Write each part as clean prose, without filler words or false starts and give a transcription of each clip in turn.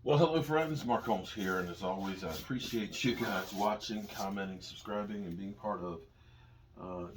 Well, hello, friends. Mark Holmes here, and as always, I appreciate you guys watching, commenting, subscribing, and being part of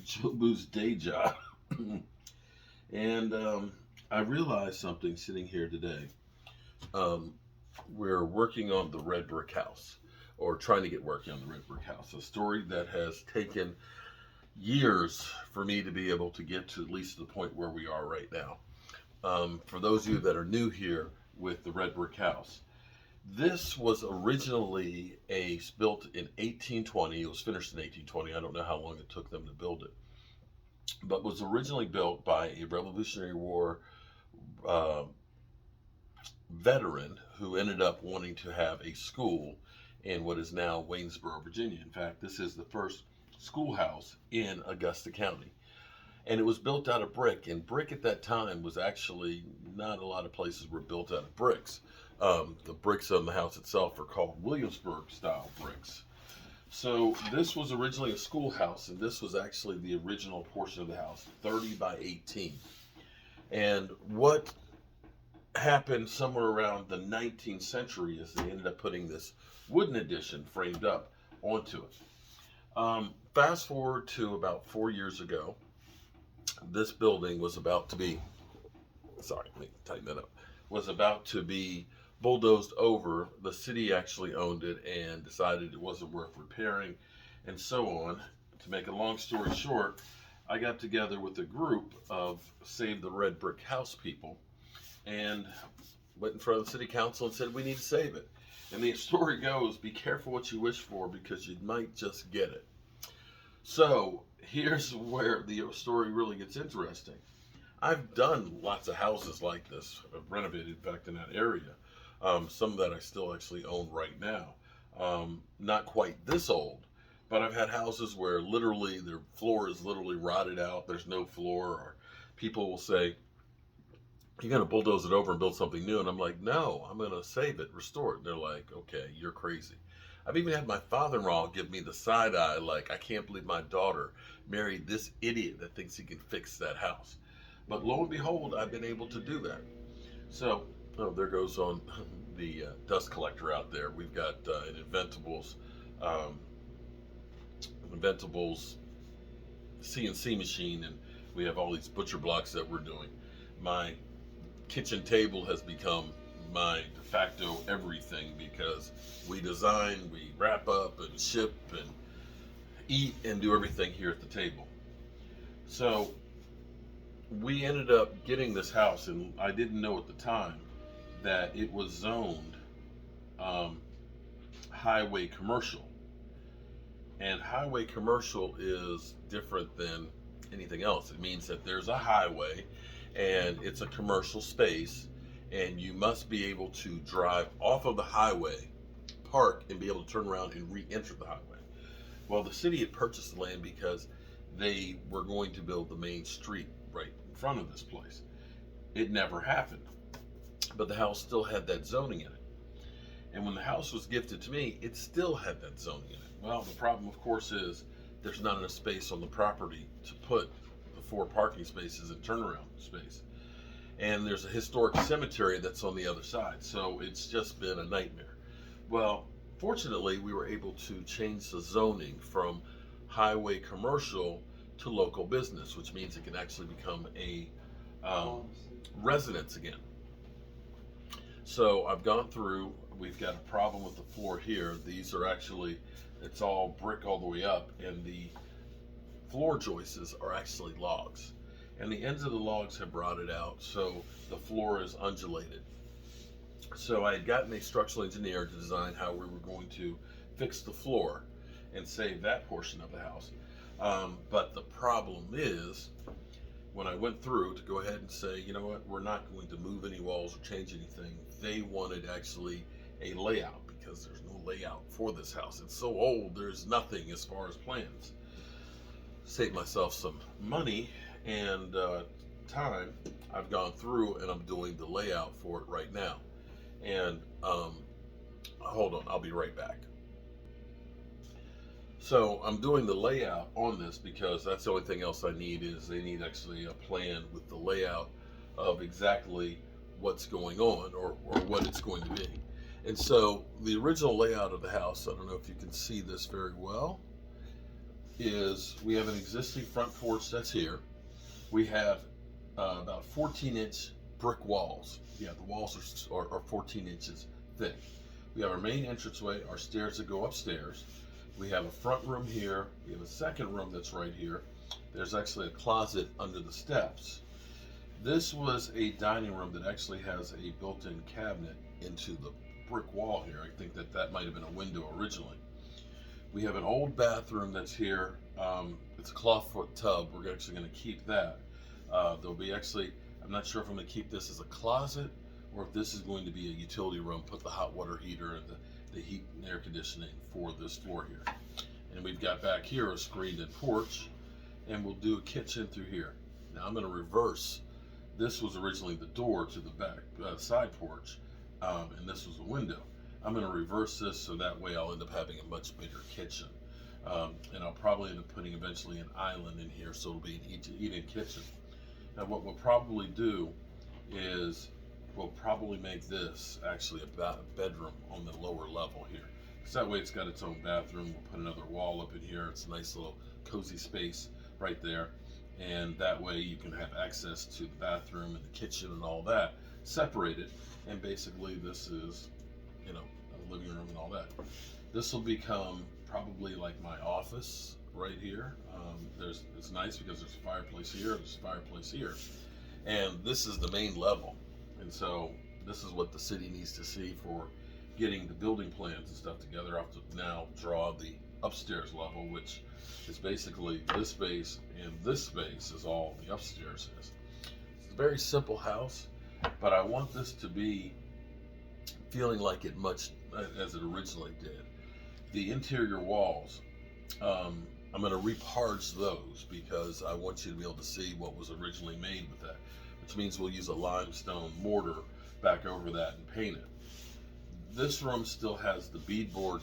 Jobu's day job. and I realized something sitting here today. Um, we're working on the Red Brick House, or trying to get working on the Red Brick House, a story that has taken years for me to be able to get to at least the point where we are right now. For those of you that are new here with the Red Brick House, this was originally built in 1820. It was finished in 1820. I don't know how long it took them to build it, but was originally built by a Revolutionary War uh, veteran who ended up wanting to have a school in what is now Waynesboro, Virginia. In fact, this is the first schoolhouse in Augusta County. And it was built out of brick. And brick at that time was actually not a lot of places were built out of bricks. The bricks on the house itself are called Williamsburg style bricks. So this was originally a schoolhouse, and this was actually the original portion of the house, 30 by 18. And what happened somewhere around the 19th century is they ended up putting this wooden addition framed up onto it. Fast forward to about 4 years ago, this building was about to be, sorry, let me tighten that up, was about to be bulldozed over. The city actually owned it and decided it wasn't worth repairing, and so on. To make a long story short, I got together with a group of Save the Red Brick House people and went in front of the city council and said, we need to save it. And the story goes, be careful what you wish for because you might just get it. So here's where the story really gets interesting. I've done lots of houses like this. I've renovated, in fact, in that area. Some that I still actually own right now. Not quite this old, but I've had houses where literally their floor is literally rotted out. There's no floor, or people will say, you're going to bulldoze it over and build something new. And I'm like, no, I'm going to save it, restore it. And they're like, okay, you're crazy. I've even had my father-in-law give me the side eye, like, I can't believe my daughter married this idiot that thinks he can fix that house. But lo and behold, I've been able to do that. So, oh, there goes on the dust collector out there. We've got an um, Inventables CNC machine, and we have all these butcher blocks that we're doing. My kitchen table has become my de facto everything because we design, we wrap up and ship and eat and do everything here at the table. So we ended up getting this house, and I didn't know at the time that it was zoned highway commercial. And highway commercial is different than anything else. It means that there's a highway and it's a commercial space, and you must be able to drive off of the highway, park, and be able to turn around and re-enter the highway. Well, the city had purchased the land because they were going to build the main street right in front of this place. It never happened, but the house still had that zoning in it. And when the house was gifted to me, it still had that zoning in it. Well, the problem, of course, is there's not enough space on the property to put the 4 parking spaces and turnaround space. And there's a historic cemetery that's on the other side. So it's just been a nightmare. Well, fortunately, we were able to change the zoning from highway commercial to local business, which means it can actually become a residence again. So I've gone through, we've got a problem with the floor here. These are actually, it's all brick all the way up, and the floor joists are actually logs. And the ends of the logs have rotted out, so the floor is undulated. So I had gotten a structural engineer to design how we were going to fix the floor and save that portion of the house. But the problem is, when I went through to go ahead and say, you know what, we're not going to move any walls or change anything, they wanted actually a layout, because there's no layout for this house. It's so old, there's nothing as far as plans. Saved myself some money and time. I've gone through and I'm doing the layout for it right now. And hold on, I'll be right back. So I'm doing the layout on this because that's the only thing else I need. Is they need actually a plan with the layout of exactly what's going on, or what it's going to be. And so the original layout of the house, I don't know if you can see this very well, is we have an existing front porch that's here. We have about 14-inch brick walls. Yeah, the walls are 14 inches thick. We have our main entranceway, our stairs that go upstairs. We have a front room here. We have a second room that's right here. There's actually a closet under the steps. This was a dining room that actually has a built-in cabinet into the brick wall here. I think that might have been a window originally. We have an old bathroom that's here. It's a clawfoot tub. We're actually going to keep that. There'll be actually, I'm not sure if I'm going to keep this as a closet or if this is going to be a utility room, put the hot water heater and the heat and air conditioning for this floor here. And we've got back here a screened-in porch, and we'll do a kitchen through here. Now I'm going to reverse. This was originally the door to the back side porch, and this was a window. I'm going to reverse this so that way I'll end up having a much bigger kitchen. And I'll probably end up putting eventually an island in here so it'll be an eat-in kitchen. Now what we'll probably do is we'll probably make this actually a bedroom on the lower level here. Because that way it's got its own bathroom. We'll put another wall up in here. It's a nice little cozy space right there. And that way you can have access to the bathroom and the kitchen and all that separated. And basically this is, you know, a living room and all that. This will become probably like my office right here. It's nice because there's a fireplace here, there's a fireplace here. And this is the main level. And so this is what the city needs to see for getting the building plans and stuff together. I have to now draw the upstairs level, which is basically this space, and this space is all the upstairs is. It's a very simple house, but I want this to be feeling like it much as it originally did. The interior walls, I'm going to reparge those because I want you to be able to see what was originally made with that, which means we'll use a limestone mortar back over that and paint it. This room still has the beadboard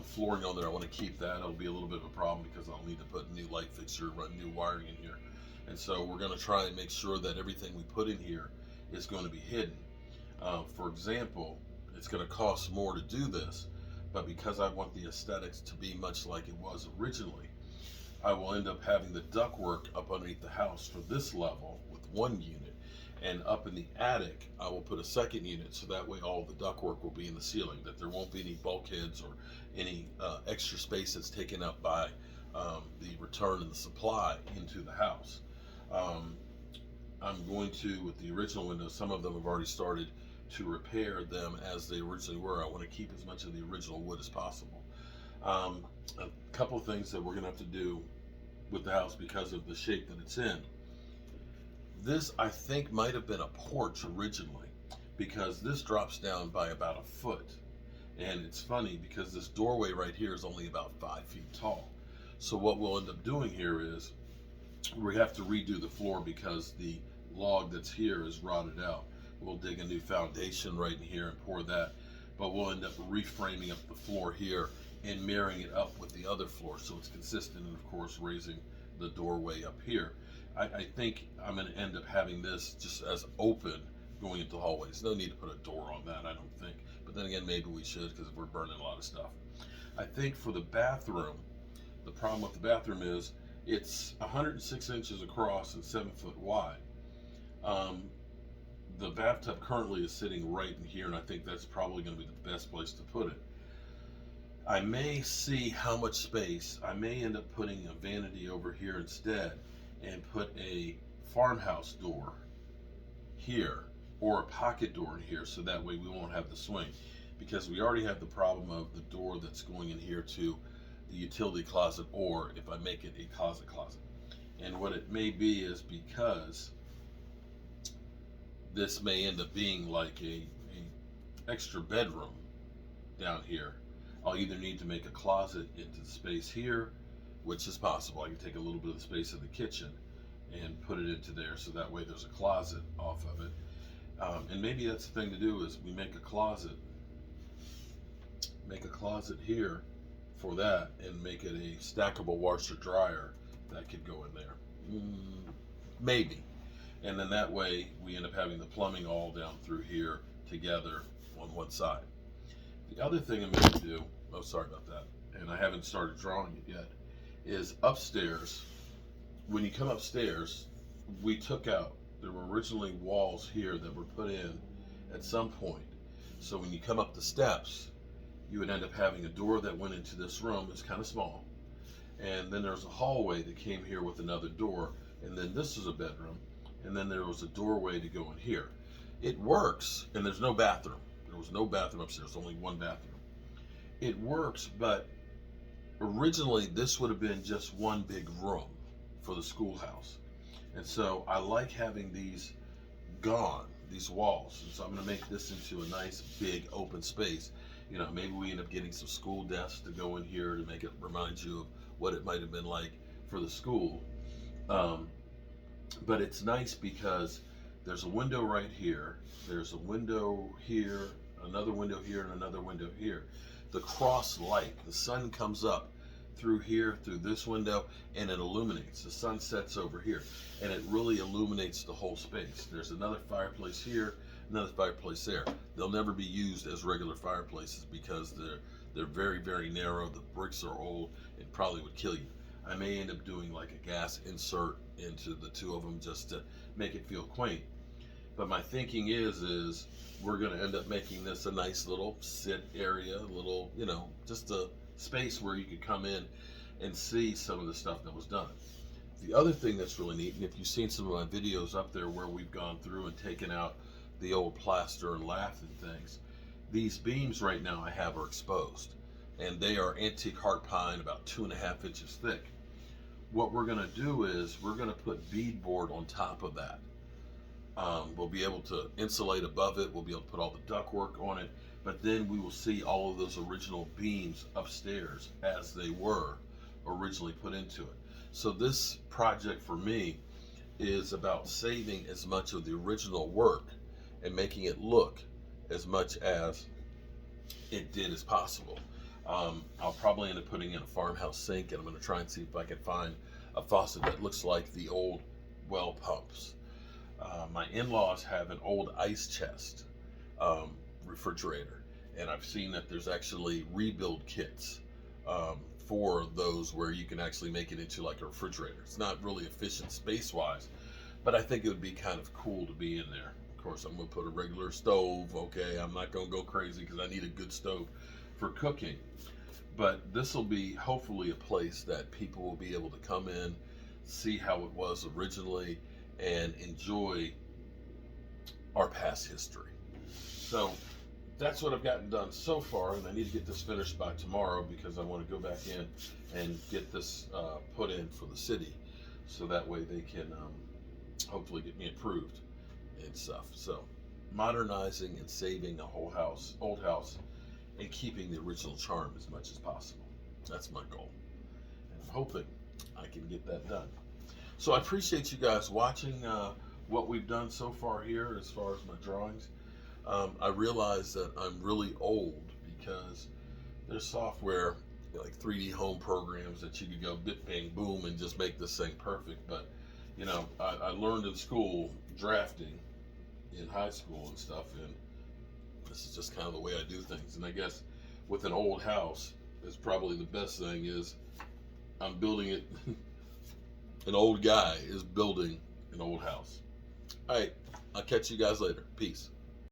flooring on there. I want to keep that. It'll be a little bit of a problem because I'll need to put new light fixture, run new wiring in here. And so we're going to try and make sure that everything we put in here is going to be hidden. For example, it's going to cost more to do this, but because I want the aesthetics to be much like it was originally, I will end up having the ductwork up underneath the house for this level with one unit, and up in the attic I will put a second unit, so that way all the ductwork will be in the ceiling, that there won't be any bulkheads or any extra space that's taken up by the return and the supply into the house. I'm going to, with the original windows, some of them have already started to repair them as they originally were. I want to keep as much of the original wood as possible. A couple of things that we're going to have to do with the house because of the shape that it's in. This, I think, might have been a porch originally, because this drops down by about a foot. And it's funny because this doorway right here is only about 5 feet tall. So what we'll end up doing here is we have to redo the floor because the log that's here is rotted out. We'll dig a new foundation right in here and pour that, but we'll end up reframing up the floor here and marrying it up with the other floor so it's consistent, and of course raising the doorway up here. I think I'm going to end up having this just as open going into hallways. No need to put a door on that, I don't think, but then again maybe we should because we're burning a lot of stuff. I think for the bathroom, the problem with the bathroom is it's 106 inches across and 7 foot wide. The bathtub currently is sitting right in here, and I think that's probably going to be the best place to put it. I may see how much space. I may end up putting a vanity over here instead and put a farmhouse door here or a pocket door in here, so that way we won't have the swing, because we already have the problem of the door that's going in here to the utility closet, or if I make it a closet. And what it may be is because this may end up being like a extra bedroom down here, I'll either need to make a closet into the space here, which is possible. I can take a little bit of the space of the kitchen and put it into there, so that way there's a closet off of it. And maybe that's the thing to do, is we make a closet here for that, and make it a stackable washer dryer that could go in there. Maybe. And then that way we end up having the plumbing all down through here together on one side. The other thing I'm going to do, oh, sorry about that, and I haven't started drawing it yet, is upstairs. When you come upstairs, we took out, there were originally walls here that were put in at some point. So when you come up the steps, you would end up having a door that went into this room. It's kind of small. And then there's a hallway that came here with another door. And then this is a bedroom. And then there was a doorway to go in here. It works, and there's no bathroom. There was no bathroom upstairs, only one bathroom. It works, but originally this would have been just one big room for the schoolhouse. And so I like having these gone, these walls. And so I'm going to make this into a nice big open space. You know, maybe we end up getting some school desks to go in here to make it remind you of what it might have been like for the school. But it's nice because there's a window right here, there's a window here, another window here, and another window here. The cross light, the sun comes up through here, through this window, and it illuminates. The sun sets over here, and it really illuminates the whole space. There's another fireplace here, another fireplace there. They'll never be used as regular fireplaces because they're very, very narrow. The bricks are old. It probably would kill you. I may end up doing like a gas insert into the two of them just to make it feel quaint. But my thinking is we're going to end up making this a nice little sit area, a little, you know, just a space where you could come in and see some of the stuff that was done. The other thing that's really neat, and if you've seen some of my videos up there where we've gone through and taken out the old plaster and lath and things, these beams right now I have are exposed, and they are antique heart pine, about 2.5 inches thick. What we're going to do is we're going to put beadboard on top of that. We'll be able to insulate above it. We'll be able to put all the ductwork on it, but then we will see all of those original beams upstairs as they were originally put into it. So this project for me is about saving as much of the original work and making it look as much as it did as possible. I'll probably end up putting in a farmhouse sink, and I'm going to try and see if I can find a faucet that looks like the old well pumps. My in-laws have an old ice chest refrigerator, and I've seen that there's actually rebuild kits for those where you can actually make it into like a refrigerator. It's not really efficient space-wise, but I think it would be kind of cool to be in there. Of course, I'm going to put a regular stove, okay? I'm not going to go crazy because I need a good stove for cooking. But this will be hopefully a place that people will be able to come in, see how it was originally, and enjoy our past history. So that's what I've gotten done so far, and I need to get this finished by tomorrow because I want to go back in and get this put in for the city, so that way they can hopefully get me approved and stuff. So modernizing and saving a whole house, old house, and keeping the original charm as much as possible. That's my goal, and I'm hoping I can get that done. So I appreciate you guys watching what we've done so far here as far as my drawings. I realize that I'm really old because there's software like 3D home programs that you could go bit bang boom and just make this thing perfect. But you know, I learned in school drafting in high school and stuff, and this is just kind of the way I do things. And I guess with an old house, it's probably the best thing is I'm building it. An old guy is building an old house. All right, I'll catch you guys later. Peace.